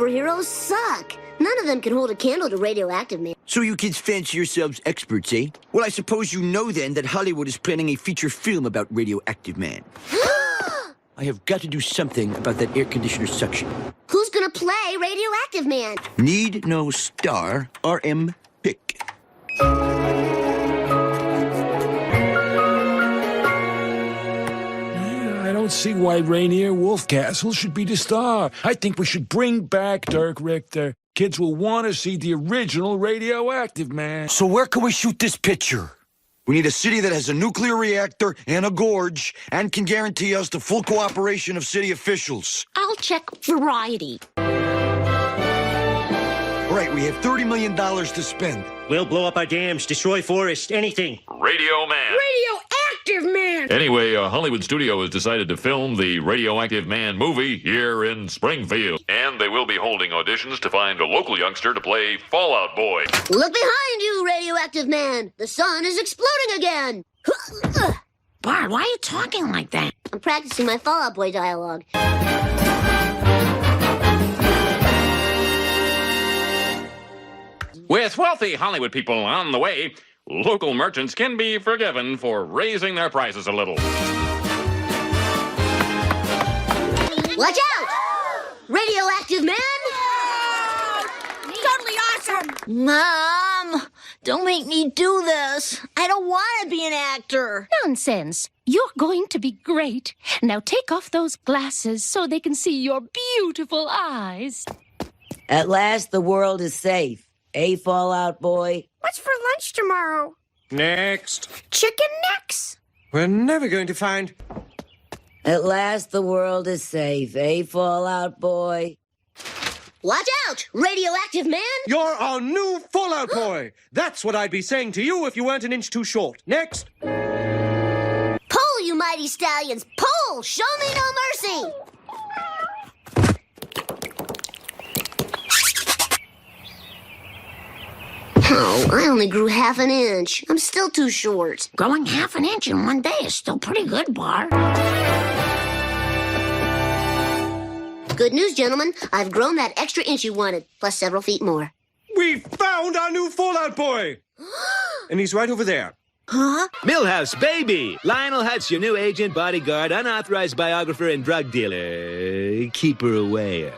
superheroes suck. None of them can hold a candle to Radioactive Man. So you kids fancy yourselves experts, eh? Well, I suppose you know then that Hollywood is planning a feature film about Radioactive Man. I have got to do something about that air conditioner suction. Who's gonna play Radioactive Man? Need no star, RM pick. I don't see why Rainier Wolfcastle should be the star. I think we should bring back Dirk Richter. Kids will want to see the original Radioactive Man. So where can we shoot this picture? We need a city that has a nuclear reactor and a gorge and can guarantee us the full cooperation of city officials. I'll check Variety. All right, we have $30 million to spend. We'll blow up our dams, destroy forests, anything. Radio Man. Radioactive Man! Anyway, a Hollywood studio has decided to film the Radioactive Man movie here in Springfield. And they will be holding auditions to find a local youngster to play Fallout Boy. Look behind you, Radioactive Man. The sun is exploding again. Bart, why are you talking like that? I'm practicing my Fallout Boy dialogue. With wealthy Hollywood people on the way, local merchants can be forgiven for raising their prices a little. Watch out! Radioactive Man! Totally awesome! Mom, don't make me do this. I don't want to be an actor. Nonsense. You're going to be great. Now take off those glasses so they can see your beautiful eyes. At last, the world is safe. Eh, Fallout Boy? What's for lunch tomorrow? Next. Chicken necks? We're never going to find... At last, the world is safe. Eh, Fallout Boy? Watch out, Radioactive Man! You're our new Fallout Boy! That's what I'd be saying to you if you weren't an inch too short. Next. Pull, you mighty stallions! Pull! Show me no mercy! Oh, I only grew half an inch. I'm still too short. Growing half an inch in one day is still pretty good, Bart. Good news, gentlemen. I've grown that extra inch you wanted, plus several feet more. We found our new Fallout Boy! And he's right over there. Huh? Millhouse, baby! Lionel Hutz, your new agent, bodyguard, unauthorized biographer, and drug dealer. Keep her away.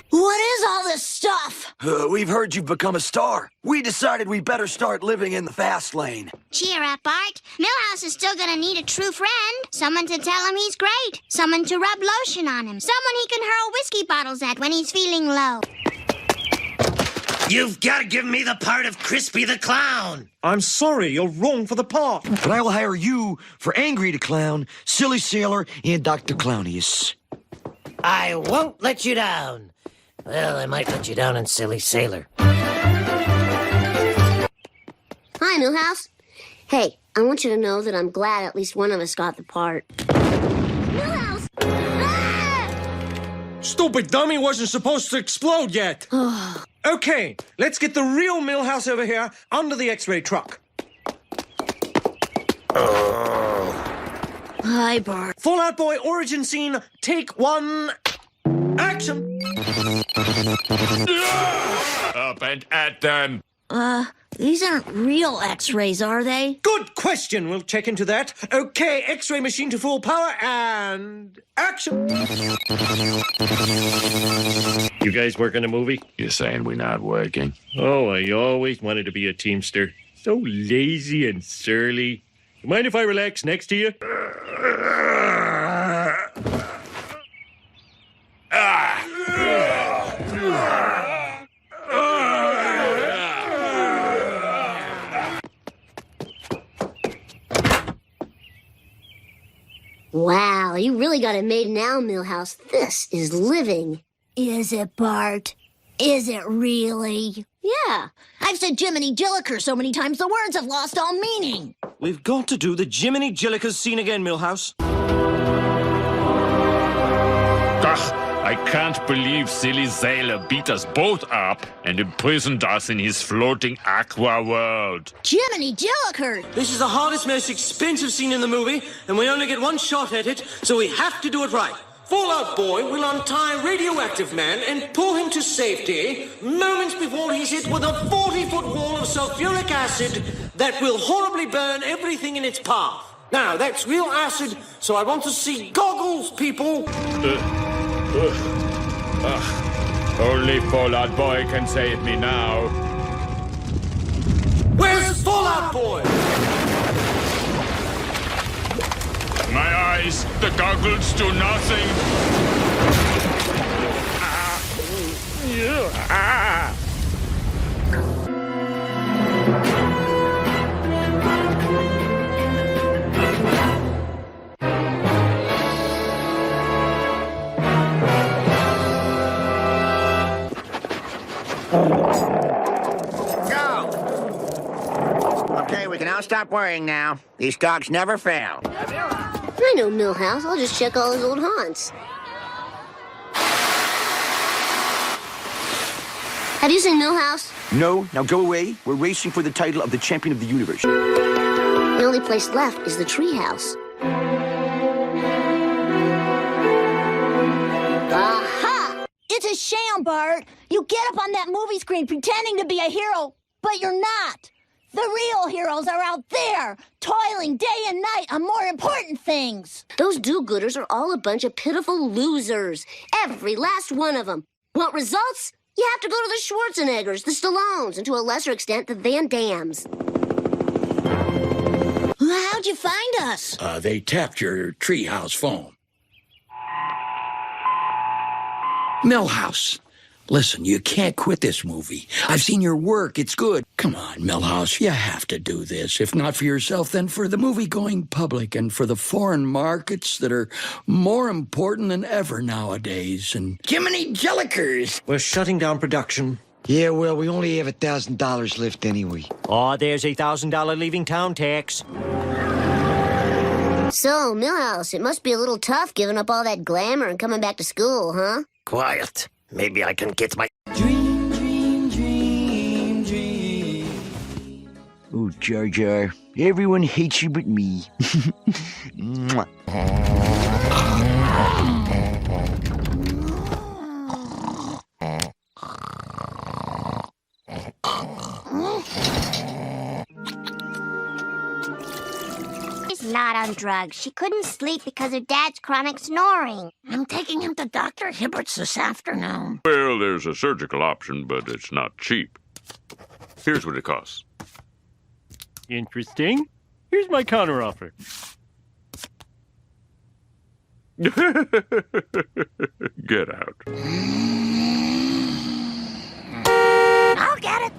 What is all this stuff? We've heard you've become a star. We decided we better start living in the fast lane. Cheer up, Bart. Millhouse is still gonna need a true friend. Someone to tell him he's great. Someone to rub lotion on him. Someone he can hurl whiskey bottles at when he's feeling low. You've got to give me the part of Crispy the Clown. I'm sorry, you're wrong for the part. But I will hire you for Angry the Clown, Silly Sailor, and Dr. Clownius. I won't let you down. Well, I might let you down in Silly Sailor. Hi, Millhouse. Hey, I want you to know that I'm glad at least one of us got the part. Millhouse! Ah! Stupid dummy wasn't supposed to explode yet. Okay, let's get the real Millhouse over here under the X-ray truck. Hi, Bart. Fallout Boy origin scene, take one, action. Up and at them. These aren't real X-rays, are they? Good question. We'll check into that. Okay, X-ray machine to full power and action. You guys work on a movie? You're saying we're not working? Oh, I always wanted to be a teamster. So lazy and surly. You mind if I relax next to you? Wow, you really got it made now, Millhouse. This is living. Is it, Bart? Is it really? Yeah. I've said Jiminy Jilliker so many times the words have lost all meaning. We've got to do the Jiminy Jillikers scene again, Millhouse. I can't believe Silly Sailor beat us both up and imprisoned us in his floating aqua world. Jiminy Jilliker! This is the hardest, most expensive scene in the movie, and we only get one shot at it, so we have to do it right. Fallout Boy will untie Radioactive Man and pull him to safety moments before he's hit with a 40-foot wall of sulfuric acid that will horribly burn everything in its path. Now, that's real acid, so I want to see goggles, people. Only Fallout Boy can save me now. Where's Fallout Boy? My eyes, the goggles do nothing. Go! Okay, we can all stop worrying now. These dogs never fail. I know Millhouse. I'll just check all his old haunts. Have you seen Millhouse? No, now go away. We're racing for the title of the champion of the universe. The only place left is the treehouse. Aha! It's a sham, Bart. You get up on that movie screen pretending to be a hero, but you're not. The real heroes are out there, toiling day and night on more important things. Those do-gooders are all a bunch of pitiful losers. Every last one of them. Want results? You have to go to the Schwarzeneggers, the Stallones, and to a lesser extent, the Van Dams. How'd you find us? They tapped your treehouse phone. Millhouse, listen, you can't quit this movie. I've seen your work. It's good. Come on, Millhouse, you have to do this. If not for yourself, then for the movie-going public and for the foreign markets that are more important than ever nowadays. And Jiminy Jellikers! We're shutting down production. Yeah, well, we only have $1,000 left anyway. Oh, there's a $1,000 leaving town tax. So, Millhouse, it must be a little tough giving up all that glamour and coming back to school, huh? Quiet. Maybe I can get my... Oh, Jar Jar. Everyone hates you but me. Mwah. She's not on drugs. She couldn't sleep because her dad's chronic snoring. I'm taking him to Dr. Hibbert's this afternoon. Well, there's a surgical option, but it's not cheap. Here's what it costs. Interesting. Here's my counteroffer. Get out. I'll get it.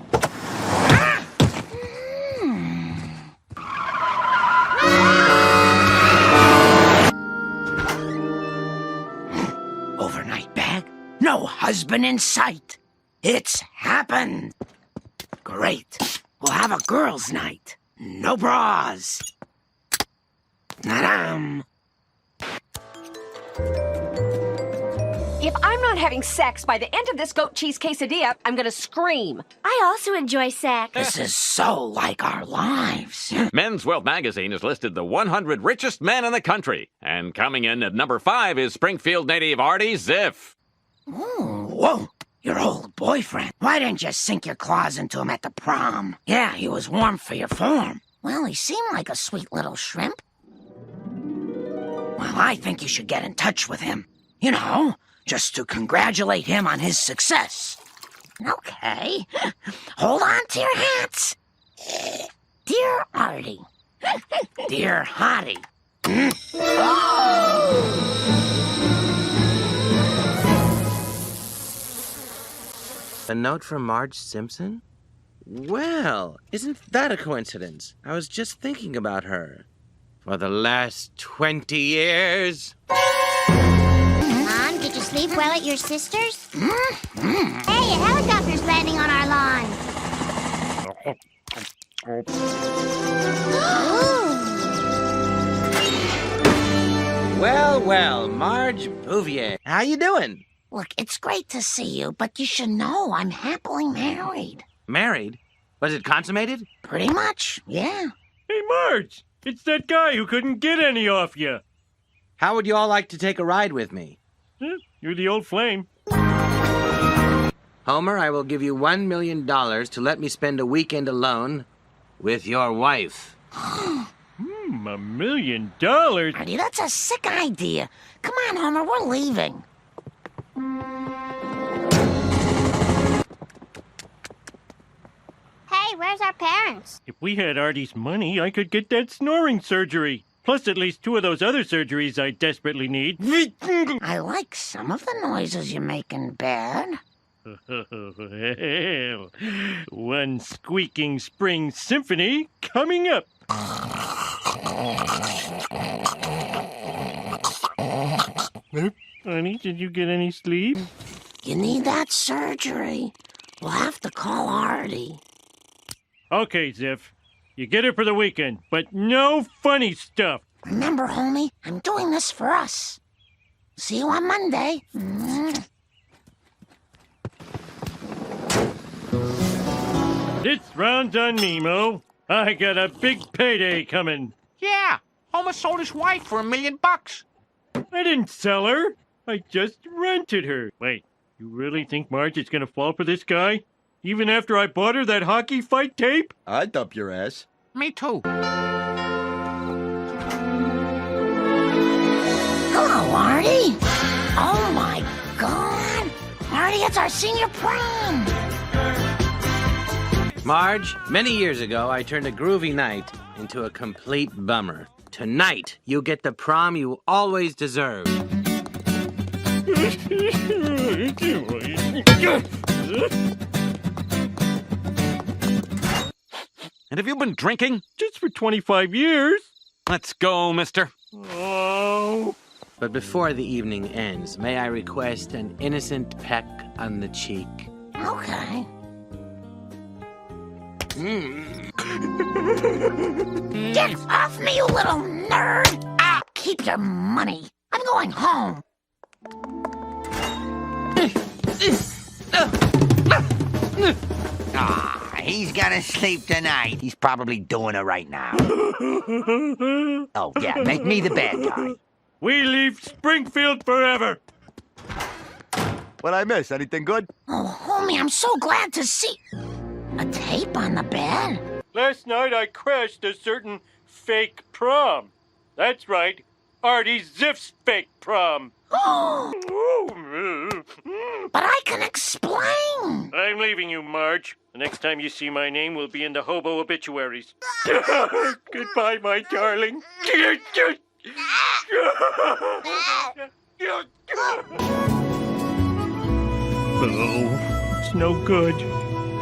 Overnight bag? No husband in sight. It's happened. Great. We'll have a girls' night. No bras. Madame. If I'm not having sex by the end of this goat cheese quesadilla, I'm gonna scream. I also enjoy sex. This is so like our lives. Men's Wealth magazine has listed the 100 richest men in the country. And coming in at number 5 is Springfield native Artie Ziff. Ooh, whoa. Your old boyfriend. Why didn't you sink your claws into him at the prom? Yeah, he was warm for your form. Well, he seemed like a sweet little shrimp. Well, I think you should get in touch with him. You know, just to congratulate him on his success. Okay. Hold on to your hats. Dear Artie. Dear Hottie. A note from Marge Simpson? Well, isn't that a coincidence? I was just thinking about her. For the last 20 years. Mom, did you sleep well at your sister's? Hey, a helicopter's landing on our lawn. Well, well, Marge Bouvier. How you doing? Look, it's great to see you, but you should know I'm happily married. Married? Was it consummated? Pretty much, yeah. Hey, Marge, it's that guy who couldn't get any off you. How would you all like to take a ride with me? You're the old flame. Homer, I will give you $1 million to let me spend a weekend alone with your wife. $1 million? Artie, that's a sick idea. Come on, Homer, we're leaving. Hey, where's our parents? If we had Artie's money, I could get that snoring surgery. Plus at least 2 of those other surgeries I desperately need. I like some of the noises you make in bed. One squeaking spring symphony coming up. Honey, did you get any sleep? You need that surgery. We'll have to call Artie. Okay, Ziff. You get it for the weekend, but no funny stuff. Remember, homie, I'm doing this for us. See you on Monday. This round's on me, Mo. I got a big payday coming. Yeah, Homer sold his wife for $1 million. I didn't sell her. I just rented her. Wait, you really think Marge is gonna fall for this guy? Even after I bought her that hockey fight tape? I'd dump your ass. Me too. Hello, Artie. Oh, my God. Artie, it's our senior prom. Marge, many years ago, I turned a groovy night into a complete bummer. Tonight, you get the prom you always deserve. And have you been drinking? Just for 25 years. Let's go, mister. Oh. But before the evening ends, may I request an innocent peck on the cheek? Okay. Get off me, you little nerd! Ah, keep your money. I'm going home. He's gonna sleep tonight. He's probably doing it right now. Oh, yeah, make me the bad guy. We leave Springfield forever. What'd I miss? Anything good? Oh, homie, I'm so glad to see... A tape on the bed? Last night I crashed a certain fake prom. That's right, Artie Ziff's fake prom. But I can explain. I'm leaving you, Marge. The next time you see my name will be in the hobo obituaries. Goodbye, my darling. Oh, it's no good.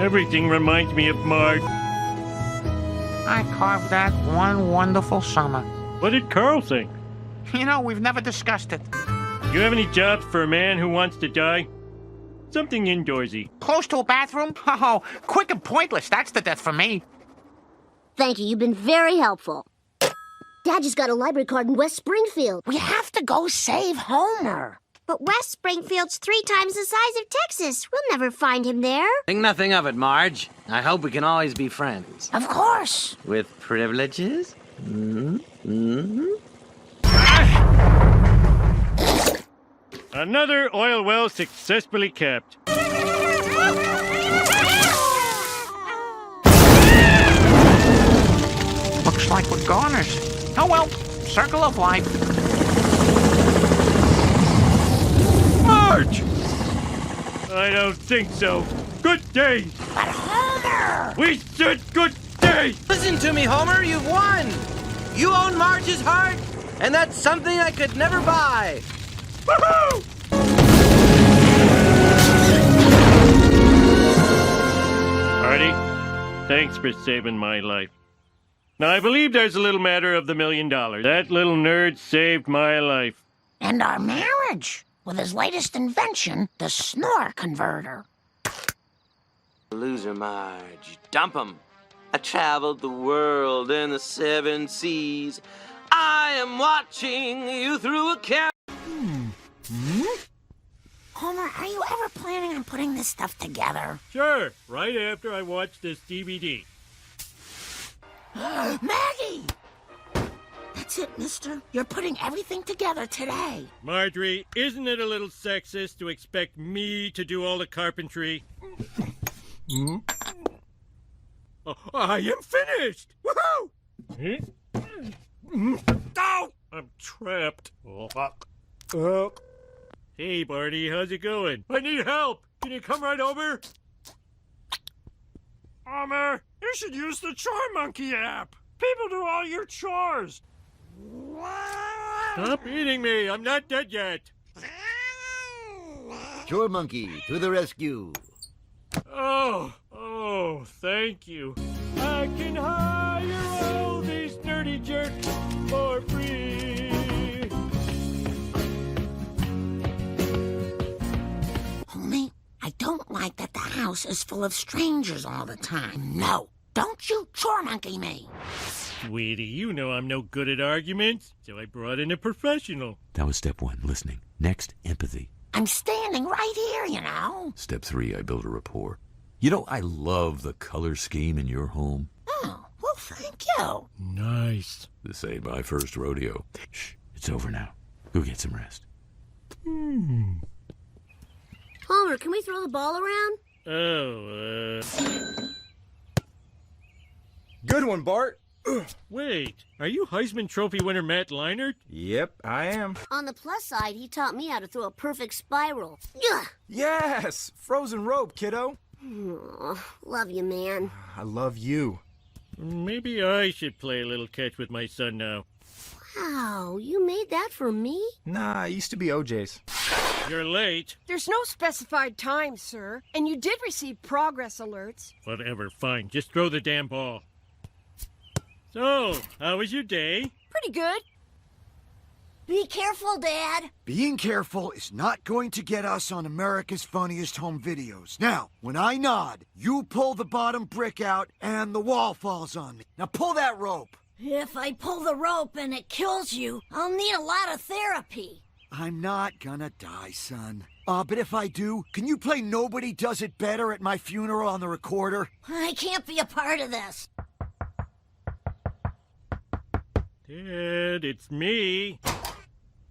Everything reminds me of Marge. I carved that one wonderful summer. What did Carl think? You know, we've never discussed it. You have any jobs for a man who wants to die? Something indoorsy. Close to a bathroom? Oh, quick and pointless. That's the death for me. Thank you. You've been very helpful. Dad just got a library card in West Springfield. We have to go save Homer. But West Springfield's 3 times the size of Texas. We'll never find him there. Think nothing of it, Marge. I hope we can always be friends. Of course. With privileges? Another oil well successfully capped. Looks like we're goners. Oh well, circle of life. Marge! I don't think so. Good day. But Homer! We said good day! Listen to me, Homer. You've won. You own Marge's heart, and that's something I could never buy. Woohoo! Artie, thanks for saving my life. Now, I believe there's a little matter of the $1 million. That little nerd saved my life. And our marriage. With his latest invention, the snore converter. Loser, Marge. Dump him. I traveled the world and the 7 seas. I am watching you through a camera. Homer, are you ever planning on putting this stuff together? Sure, right after I watch this DVD. Maggie! That That's it, mister. You're putting everything together today. Marjorie, isn't it a little sexist to expect me to do all the carpentry? Oh, I am finished! Woohoo! Oh! I'm trapped. Hey, Barty, how's it going? I need help! Can you come right over? Homer, you should use the Chore Monkey app. People do all your chores. Stop eating me! I'm not dead yet! Chore Monkey, to the rescue. Oh, thank you. I can hire all these dirty jerks for free. Homie, I don't like that the house is full of strangers all the time. No, don't you chore monkey me. Sweetie, you know I'm no good at arguments, so I brought in a professional. That was step 1, listening. Next, empathy. I'm standing right here, you know. Step 3, I build a rapport. You know, I love the color scheme in your home. Oh, well, thank you. Nice. This ain't my first rodeo. Shh, it's over now. Go get some rest. Homer, can we throw the ball around? Good one, Bart. Wait, are you Heisman Trophy winner Matt Leinart? Yep, I am. On the plus side, he taught me how to throw a perfect spiral. Ugh. Yes! Frozen rope, kiddo. Oh, love you, man. I love you. Maybe I should play a little catch with my son now. Wow, you made that for me? Nah, it used to be OJ's. You're late. There's no specified time, sir. And you did receive progress alerts. Whatever, fine. Just throw the damn ball. So, how was your day? Pretty good. Be careful, Dad. Being careful is not going to get us on America's Funniest Home Videos. Now, when I nod, you pull the bottom brick out and the wall falls on me. Now pull that rope. If I pull the rope and it kills you, I'll need a lot of therapy. I'm not gonna die, son. But if I do, can you play Nobody Does It Better at my funeral on the recorder? I can't be a part of this. Dad, it's me.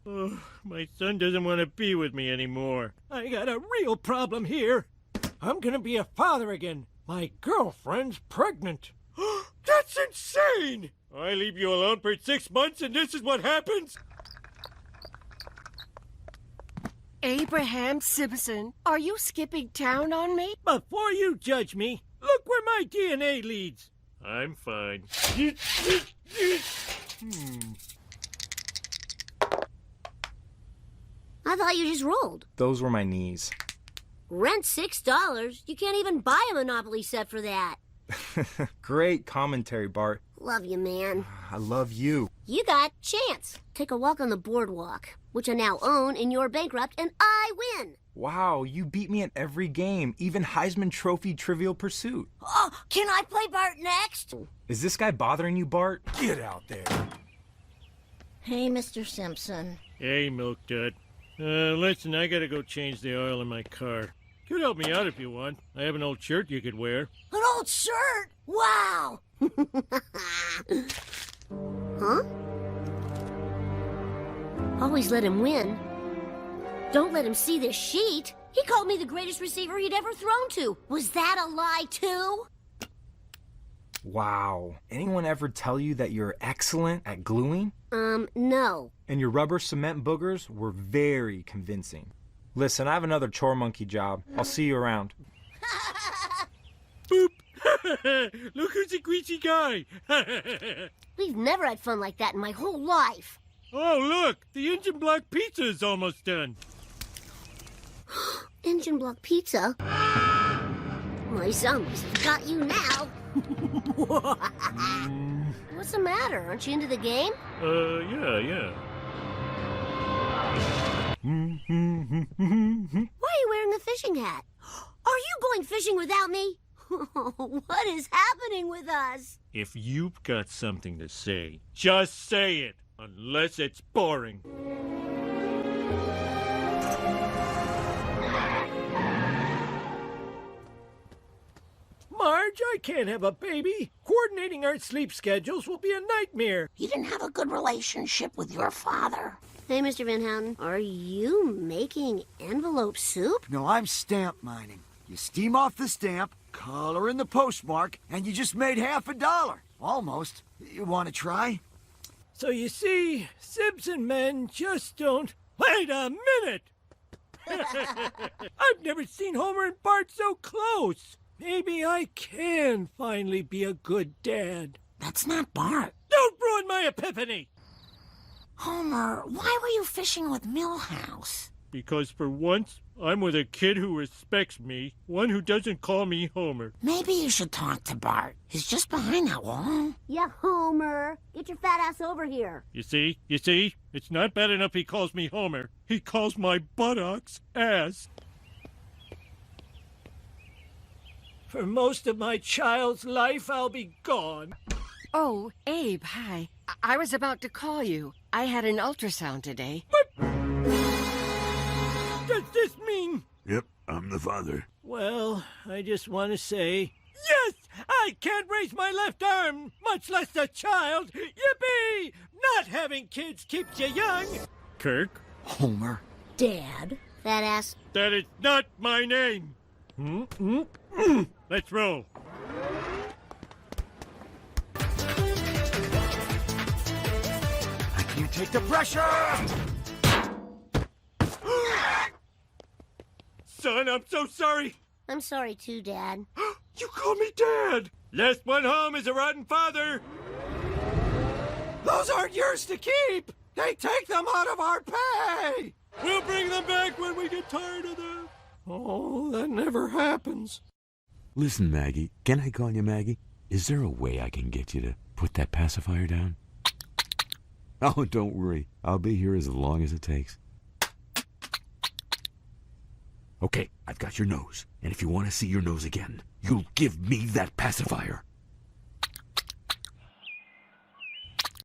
Oh, my son doesn't want to be with me anymore. I got a real problem here. I'm gonna be a father again. My girlfriend's pregnant. That's insane! I leave you alone for 6 months and this is what happens? Abraham Simpson, are you skipping town on me? Before you judge me, look where my DNA leads. I'm fine. I thought you just rolled. Those were my knees. Rent $6. You can't even buy a Monopoly set for that. Great commentary, Bart. Love you, man. I love you. You got chance. Take a walk on the boardwalk, which I now own, and you're bankrupt, and I win. Wow, you beat me at every game, even Heisman Trophy Trivial Pursuit. Oh, can I play Bart next? Is this guy bothering you, Bart? Get out there. Hey, Mr. Simpson. Hey, Milk Dud. Listen, I gotta go change the oil in my car. You could help me out if you want. I have an old shirt you could wear. An old shirt? Wow! Huh? Always let him win. Don't let him see this sheet. He called me the greatest receiver he'd ever thrown to. Was that a lie, too? Wow. Anyone ever tell you that you're excellent at gluing? No. And your rubber cement boogers were very convincing. Listen, I have another chore monkey job. I'll see you around. Boop! Look who's the greasy guy! We've never had fun like that in my whole life. Oh, look! The engine block pizza is almost done. Engine block pizza? My zombies have got you now. What's the matter? Aren't you into the game? Yeah. Why are you wearing a fishing hat? Are you going fishing without me? What is happening with us? If you've got something to say, just say it, unless it's boring. Marge, Marge, I can't have a baby. Coordinating our sleep schedules will be a nightmare. You didn't have a good relationship with your father. Hey, Mr. Van Houten, are you making envelope soup? No, I'm stamp mining. You steam off the stamp, color in the postmark, and you just made $50. Almost. You want to try? So you see, Simpson men just don't... Wait a minute! I've never seen Homer and Bart so close. Maybe I can finally be a good dad. That's not Bart. Don't ruin my epiphany! Homer, why were you fishing with Milhouse? Because for once, I'm with a kid who respects me, one who doesn't call me Homer. Maybe you should talk to Bart. He's just behind that wall. Yeah, Homer. Get your fat ass over here. You see? It's not bad enough he calls me Homer. He calls my buttocks ass. For most of my child's life, I'll be gone. Oh, Abe, hi. I was about to call you. I had an ultrasound today. Does this mean... Yep, I'm the father. Well, I just want to say... Yes! I can't raise my left arm, much less a child. Yippee! Not having kids keeps you young. Kirk? Homer. Dad? Fat ass. That is not my name. Let's roll. I can't take the pressure! Son, I'm so sorry. I'm sorry too, Dad. You call me Dad. Last one home is a rotten father. Those aren't yours to keep! They take them out of our pay! We'll bring them back when we get tired of them. Oh, that never happens. Listen, Maggie, can I call you Maggie? Is there a way I can get you to put that pacifier down? Oh, don't worry. I'll be here as long as it takes. Okay, I've got your nose. And if you want to see your nose again, you'll give me that pacifier.